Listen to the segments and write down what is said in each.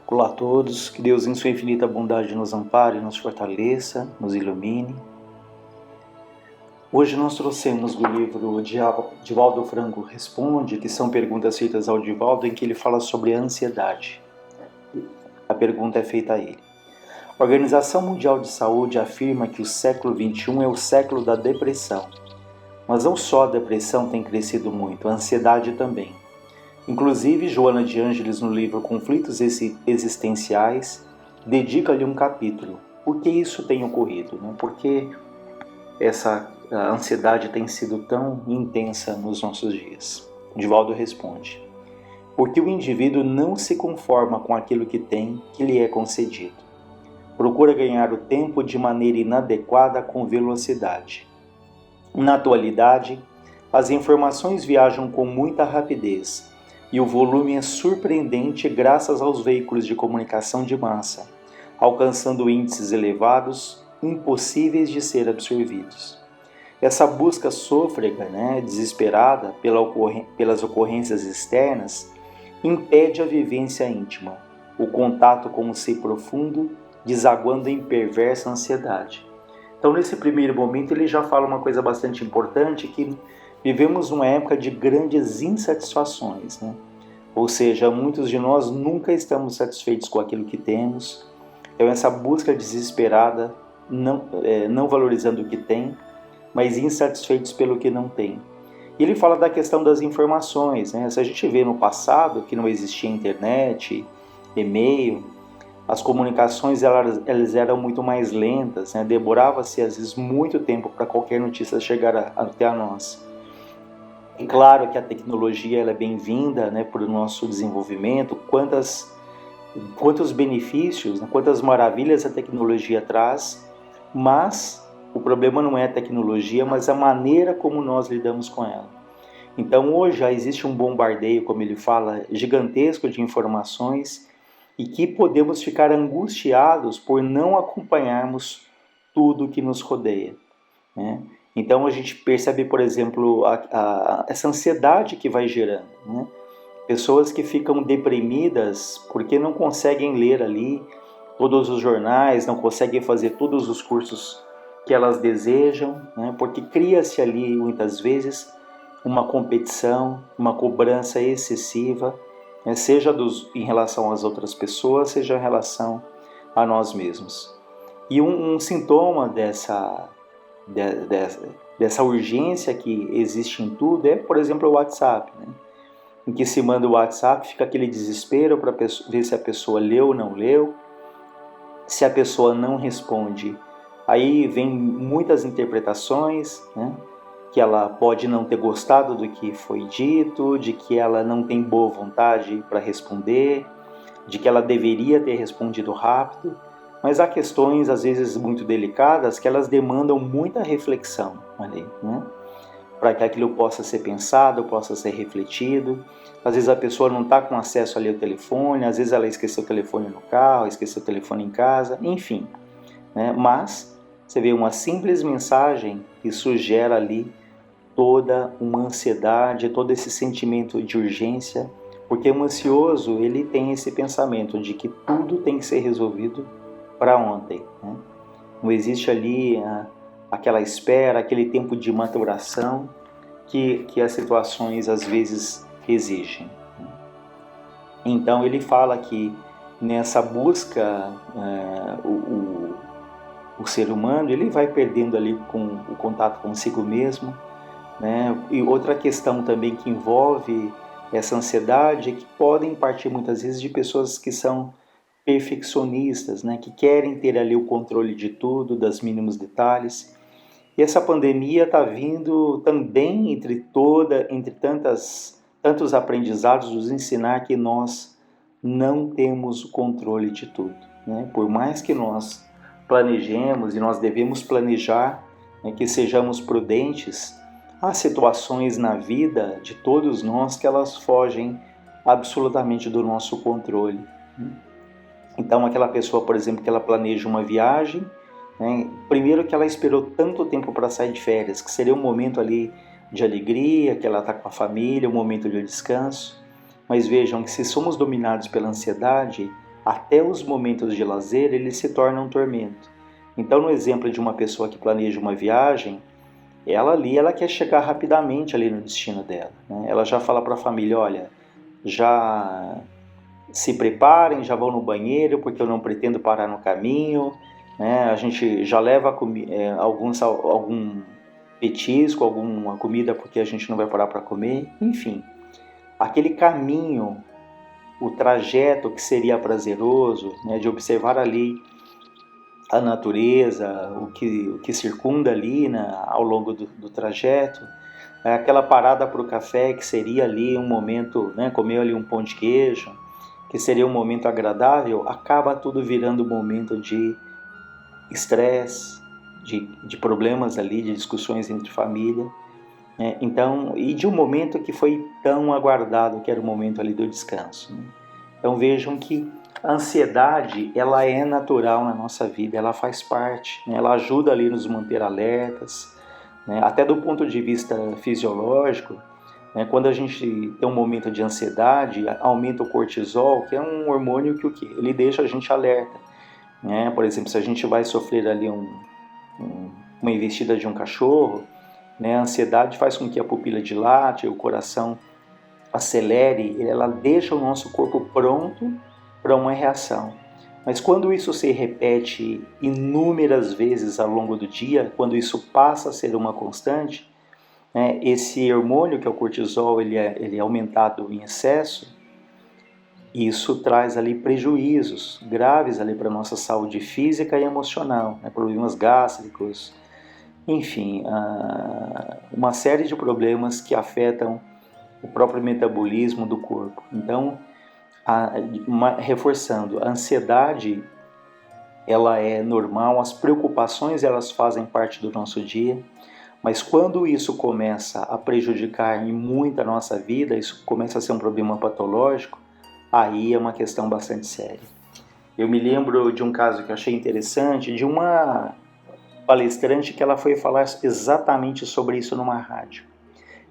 Olá a todos, que Deus em sua infinita bondade nos ampare, nos fortaleça, nos ilumine. Hoje nós trouxemos do livro Divaldo Franco Responde, que são perguntas feitas ao Divaldo, em que ele fala sobre a ansiedade. A pergunta é feita a ele. A Organização Mundial de Saúde afirma que o século XXI é o século da depressão. Mas não só a depressão tem crescido muito, a ansiedade também. Inclusive, Joana de Ângeles, no livro Conflitos Existenciais, dedica-lhe um capítulo. Por que isso tem ocorrido? Por que essa ansiedade tem sido tão intensa nos nossos dias? Divaldo responde: porque o indivíduo não se conforma com aquilo que tem, que lhe é concedido. Procura ganhar o tempo de maneira inadequada com velocidade. Na atualidade, as informações viajam com muita rapidez, e o volume é surpreendente graças aos veículos de comunicação de massa, alcançando índices elevados, impossíveis de ser absorvidos. Essa busca sôfrega, desesperada pelas ocorrências externas, impede a vivência íntima, o contato com o si profundo, desaguando em perversa ansiedade. Então, nesse primeiro momento, ele já fala uma coisa bastante importante, que vivemos uma época de grandes insatisfações, Ou seja, muitos de nós nunca estamos satisfeitos com aquilo que temos. Então, essa busca desesperada, não valorizando o que tem, mas insatisfeitos pelo que não tem. E ele fala da questão das informações, Se a gente vê no passado que não existia internet, e-mail, as comunicações elas eram muito mais lentas, Demorava-se às vezes muito tempo para qualquer notícia chegar até a nós. É claro que a tecnologia ela é bem-vinda, para o nosso desenvolvimento, quantos benefícios, quantas maravilhas a tecnologia traz, mas o problema não é a tecnologia, mas a maneira como nós lidamos com ela. Então hoje já existe um bombardeio, como ele fala, gigantesco de informações, e que podemos ficar angustiados por não acompanharmos tudo que nos rodeia, Então a gente percebe, por exemplo, essa ansiedade que vai gerando, Pessoas que ficam deprimidas porque não conseguem ler ali todos os jornais, não conseguem fazer todos os cursos que elas desejam, porque cria-se ali muitas vezes uma competição, uma cobrança excessiva, seja em relação às outras pessoas, seja em relação a nós mesmos. E um sintoma dessa urgência que existe em tudo é, por exemplo, o WhatsApp, em que se manda o WhatsApp, fica aquele desespero para ver se a pessoa leu ou não leu. Se a pessoa não responde, aí vem muitas interpretações, que ela pode não ter gostado do que foi dito, de que ela não tem boa vontade para responder, de que ela deveria ter respondido rápido, mas há questões às vezes muito delicadas que elas demandam muita reflexão ali, para que aquilo possa ser pensado, possa ser refletido. Às vezes a pessoa não está com acesso ali ao telefone, às vezes ela esqueceu o telefone no carro, esqueceu o telefone em casa, enfim. Mas você vê uma simples mensagem que sugere ali toda uma ansiedade, todo esse sentimento de urgência, porque o ansioso ele tem esse pensamento de que tudo tem que ser resolvido para ontem. Não existe ali aquela espera, aquele tempo de maturação que as situações às vezes exigem. Então ele fala que nessa busca o ser humano ele vai perdendo ali com o contato consigo mesmo, E outra questão também que envolve essa ansiedade é que podem partir muitas vezes de pessoas que são perfeccionistas, que querem ter ali o controle de tudo, dos mínimos detalhes. E essa pandemia está vindo também, entre tantos aprendizados, nos ensinar que nós não temos o controle de tudo. Por mais que nós planejemos, e nós devemos planejar, que sejamos prudentes, há situações na vida de todos nós que elas fogem absolutamente do nosso controle. Então aquela pessoa, por exemplo, que ela planeja uma viagem, primeiro que ela esperou tanto tempo para sair de férias, que seria um momento ali de alegria, que ela está com a família, um momento de descanso. Mas vejam que se somos dominados pela ansiedade, até os momentos de lazer, eles se tornam um tormento. Então, no exemplo de uma pessoa que planeja uma viagem, ela quer chegar rapidamente ali no destino dela, né? Ela já fala para a família, olha, já se preparem, já vão no banheiro, porque eu não pretendo parar no caminho, né? A gente já leva algum petisco, alguma comida, porque a gente não vai parar para comer, enfim. Aquele caminho, o trajeto que seria prazeroso, né, de observar ali a natureza, o que circunda ali, né, ao longo do trajeto, aquela parada para o café que seria ali um momento, né, comer ali um pão de queijo, que seria um momento agradável, acaba tudo virando um momento de estresse, de problemas ali, de discussões entre família, né? Então, e de um momento que foi tão aguardado, que era o momento ali do descanso, né? Então vejam que a ansiedade, ela é natural na nossa vida, ela faz parte, né? Ela ajuda ali nos manter alertas, né? Até do ponto de vista fisiológico, né? Quando a gente tem um momento de ansiedade, aumenta o cortisol, que é um hormônio que ele deixa a gente alerta, né? Por exemplo, se a gente vai sofrer ali uma investida de um cachorro, né? A ansiedade faz com que a pupila dilate, o coração acelere, ela deixa o nosso corpo pronto para uma reação. Mas quando isso se repete inúmeras vezes ao longo do dia, quando isso passa a ser uma constante, né, esse hormônio que é o cortisol, ele é aumentado em excesso, e isso traz ali prejuízos graves ali para a nossa saúde física e emocional, né, problemas gástricos, enfim, uma série de problemas que afetam o próprio metabolismo do corpo. Então, reforçando, a ansiedade, ela é normal, as preocupações, elas fazem parte do nosso dia, mas quando isso começa a prejudicar em muito a nossa vida, isso começa a ser um problema patológico, aí é uma questão bastante séria. Eu me lembro de um caso que eu achei interessante, de uma palestrante que ela foi falar exatamente sobre isso numa rádio.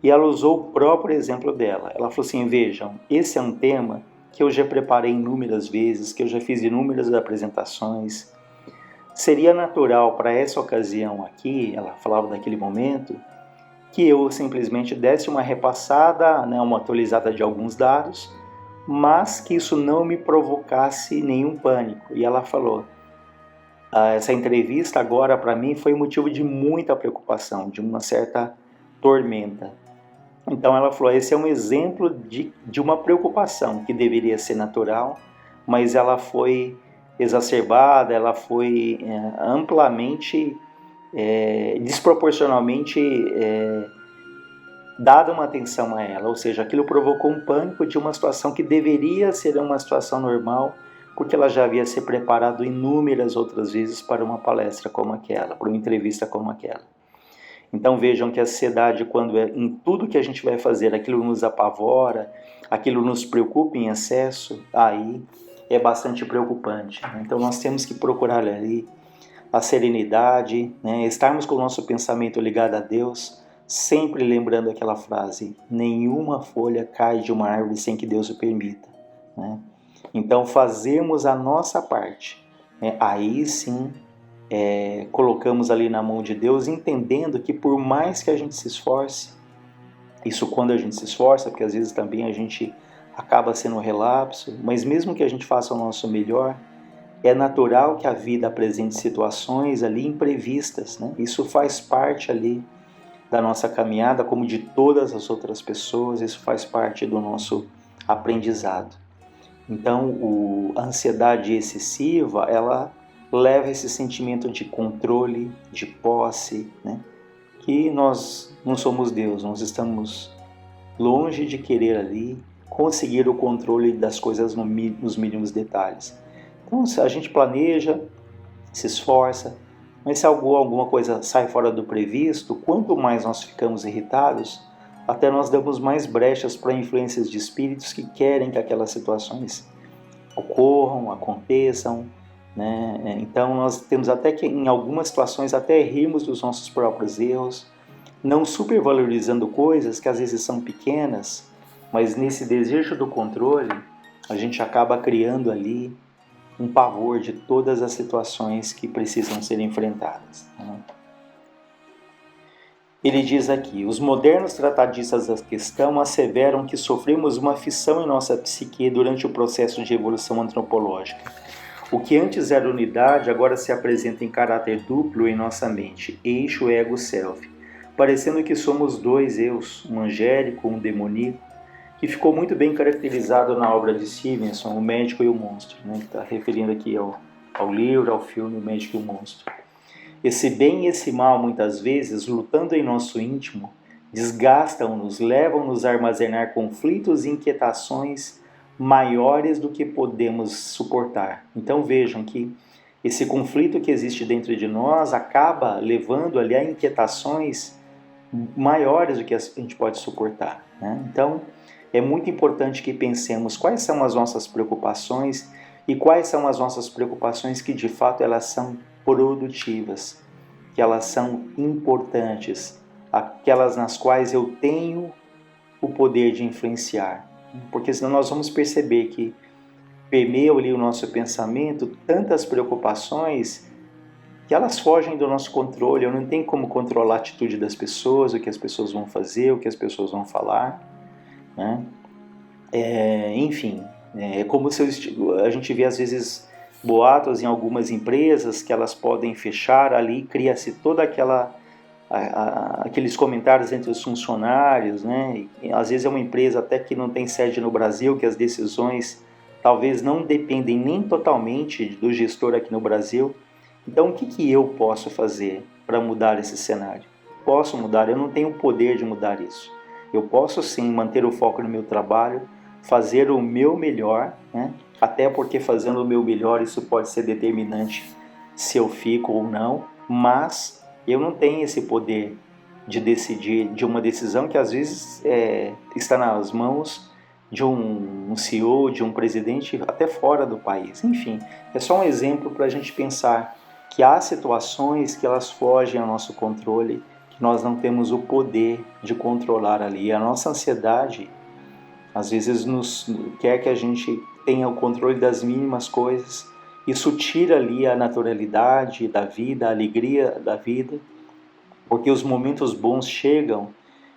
E ela usou o próprio exemplo dela. Ela falou assim, vejam, esse é um tema que eu já preparei inúmeras vezes, que eu já fiz inúmeras apresentações. Seria natural para essa ocasião aqui, ela falava daquele momento, que eu simplesmente desse uma repassada, né, uma atualizada de alguns dados, mas que isso não me provocasse nenhum pânico. E ela falou, essa entrevista agora para mim foi motivo de muita preocupação, de uma certa tormenta. Então ela falou, esse é um exemplo de uma preocupação que deveria ser natural, mas ela foi exacerbada, ela foi amplamente, desproporcionalmente dada uma atenção a ela, ou seja, aquilo provocou um pânico de uma situação que deveria ser uma situação normal, porque ela já havia se preparado inúmeras outras vezes para uma palestra como aquela, para uma entrevista como aquela. Então vejam que a ansiedade, quando em tudo que a gente vai fazer, aquilo nos apavora, aquilo nos preocupa em excesso, aí é bastante preocupante. Então nós temos que procurar ali a serenidade, né? Estarmos com o nosso pensamento ligado a Deus, sempre lembrando aquela frase, nenhuma folha cai de uma árvore sem que Deus o permita, né? Então fazemos a nossa parte, né? Aí sim colocamos ali na mão de Deus, entendendo que por mais que a gente se esforce, isso quando a gente se esforça, porque às vezes também a gente acaba sendo um relapso, mas mesmo que a gente faça o nosso melhor, é natural que a vida apresente situações ali imprevistas, né? Isso faz parte ali da nossa caminhada, como de todas as outras pessoas, isso faz parte do nosso aprendizado. Então, a ansiedade excessiva, ela leva esse sentimento de controle, de posse, né? Que nós não somos Deus, nós estamos longe de querer ali conseguir o controle das coisas nos mínimos detalhes. Então, se a gente planeja, se esforça, mas se alguma coisa sai fora do previsto, quanto mais nós ficamos irritados, até nós damos mais brechas para influências de espíritos que querem que aquelas situações ocorram, aconteçam, né? Então nós temos até que em algumas situações até rirmos dos nossos próprios erros, não supervalorizando coisas que às vezes são pequenas, mas nesse desejo do controle a gente acaba criando ali um pavor de todas as situações que precisam ser enfrentadas. Ele diz aqui: os modernos tratadistas da questão asseveram que sofremos uma fissão em nossa psique durante o processo de evolução antropológica. O que antes era unidade agora se apresenta em caráter duplo em nossa mente, eixo, ego, self, parecendo que somos dois eus, um angélico, um demoníaco, que ficou muito bem caracterizado na obra de Stevenson, O Médico e o Monstro, que está referindo aqui ao livro, ao filme O Médico e o Monstro. Esse bem e esse mal, muitas vezes, lutando em nosso íntimo, desgastam-nos, levam-nos a armazenar conflitos e inquietações maiores do que podemos suportar. Então vejam que esse conflito que existe dentro de nós acaba levando ali a inquietações maiores do que a gente pode suportar. Então é muito importante que pensemos quais são as nossas preocupações e quais são as nossas preocupações que de fato elas são produtivas, que elas são importantes, aquelas nas quais eu tenho o poder de influenciar. Porque senão nós vamos perceber que permeiam ali o nosso pensamento tantas preocupações que elas fogem do nosso controle. Eu não tenho como controlar a atitude das pessoas, o que as pessoas vão fazer, o que as pessoas vão falar, enfim, é como se a gente vê às vezes boatos em algumas empresas que elas podem fechar, ali cria-se toda aqueles comentários entre os funcionários, E, às vezes é uma empresa até que não tem sede no Brasil, que as decisões talvez não dependem nem totalmente do gestor aqui no Brasil. Então o que eu posso fazer para mudar esse cenário? Posso mudar, eu não tenho o poder de mudar isso. Eu posso sim manter o foco no meu trabalho, fazer o meu melhor, até porque fazendo o meu melhor isso pode ser determinante se eu fico ou não, mas eu não tenho esse poder de decidir de uma decisão que às vezes está nas mãos de um CEO, de um presidente até fora do país. Enfim, é só um exemplo para a gente pensar que há situações que elas fogem ao nosso controle, que nós não temos o poder de controlar ali. A nossa ansiedade às vezes quer que a gente tenha o controle das mínimas coisas. Isso tira ali a naturalidade da vida, a alegria da vida, porque os momentos bons chegam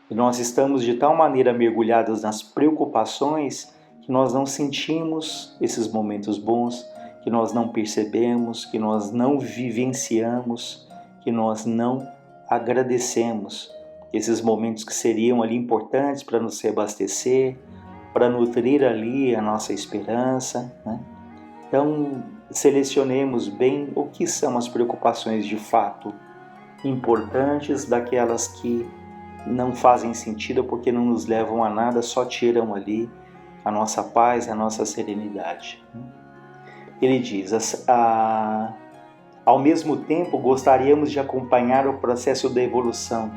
e nós estamos de tal maneira mergulhados nas preocupações que nós não sentimos esses momentos bons, que nós não percebemos, que nós não vivenciamos, que nós não agradecemos esses momentos que seriam ali importantes para nos reabastecer, para nutrir ali a nossa esperança. Então, selecionemos bem o que são as preocupações de fato importantes, daquelas que não fazem sentido porque não nos levam a nada, só tiram ali a nossa paz, a nossa serenidade. Ele diz, ao mesmo tempo gostaríamos de acompanhar o processo da evolução,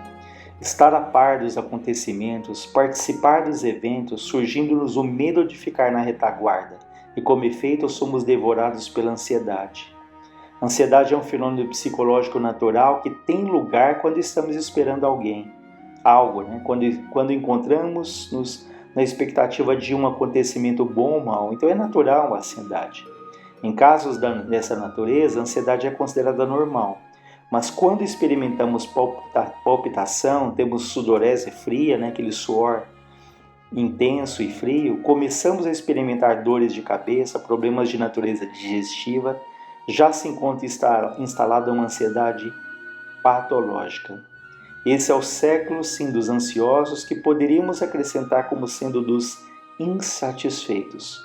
estar a par dos acontecimentos, participar dos eventos, surgindo-nos o medo de ficar na retaguarda, e como efeito somos devorados pela ansiedade. A ansiedade é um fenômeno psicológico natural que tem lugar quando estamos esperando algo, quando encontramos-nos na expectativa de um acontecimento bom ou mal. Então é natural a ansiedade. Em casos dessa natureza, a ansiedade é considerada normal. Mas quando experimentamos palpitação, temos sudorese fria, aquele suor intenso e frio, começamos a experimentar dores de cabeça, problemas de natureza digestiva, já se encontra instalada uma ansiedade patológica. Esse é o século, sim, dos ansiosos, que poderíamos acrescentar como sendo dos insatisfeitos.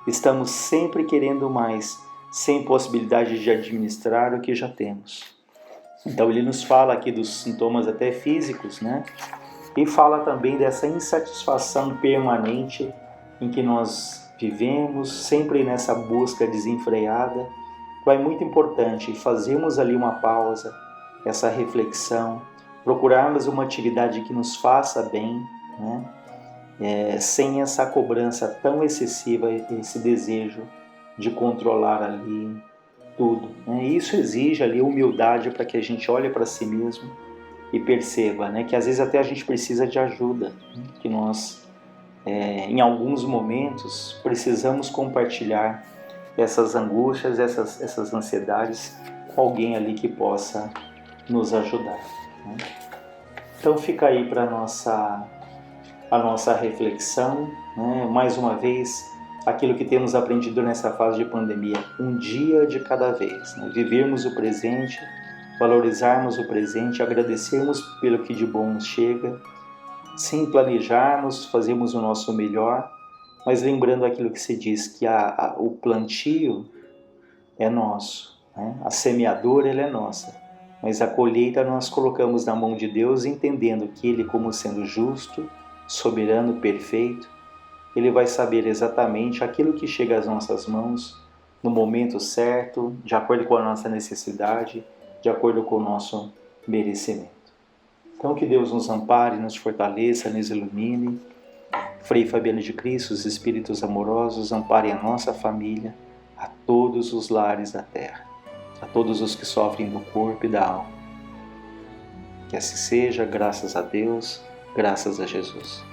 Estamos sempre querendo mais, sem possibilidade de administrar o que já temos. Então ele nos fala aqui dos sintomas até físicos, E fala também dessa insatisfação permanente em que nós vivemos, sempre nessa busca desenfreada. Então é muito importante fazermos ali uma pausa, essa reflexão, procurarmos uma atividade que nos faça bem, sem essa cobrança tão excessiva, esse desejo de controlar ali tudo. Isso exige ali humildade para que a gente olhe para si mesmo e perceba que às vezes até a gente precisa de ajuda, que nós, em alguns momentos, precisamos compartilhar essas angústias, essas ansiedades com alguém ali que possa nos ajudar, né? Então fica aí para a nossa reflexão, né? Mais uma vez, aquilo que temos aprendido nessa fase de pandemia, um dia de cada vez, né? Vivermos o presente, valorizarmos o presente, agradecermos pelo que de bom nos chega, sem planejarmos, fazemos o nosso melhor, mas lembrando aquilo que se diz, que o plantio é nosso, né? A semeadura ela é nossa, mas a colheita nós colocamos na mão de Deus, entendendo que Ele, como sendo justo, soberano, perfeito, Ele vai saber exatamente aquilo que chega às nossas mãos no momento certo, de acordo com a nossa necessidade, de acordo com o nosso merecimento. Então que Deus nos ampare, nos fortaleça, nos ilumine. Frei Fabiano de Cristo, os Espíritos amorosos, amparem a nossa família, a todos os lares da terra, a todos os que sofrem do corpo e da alma. Que assim seja, graças a Deus, graças a Jesus.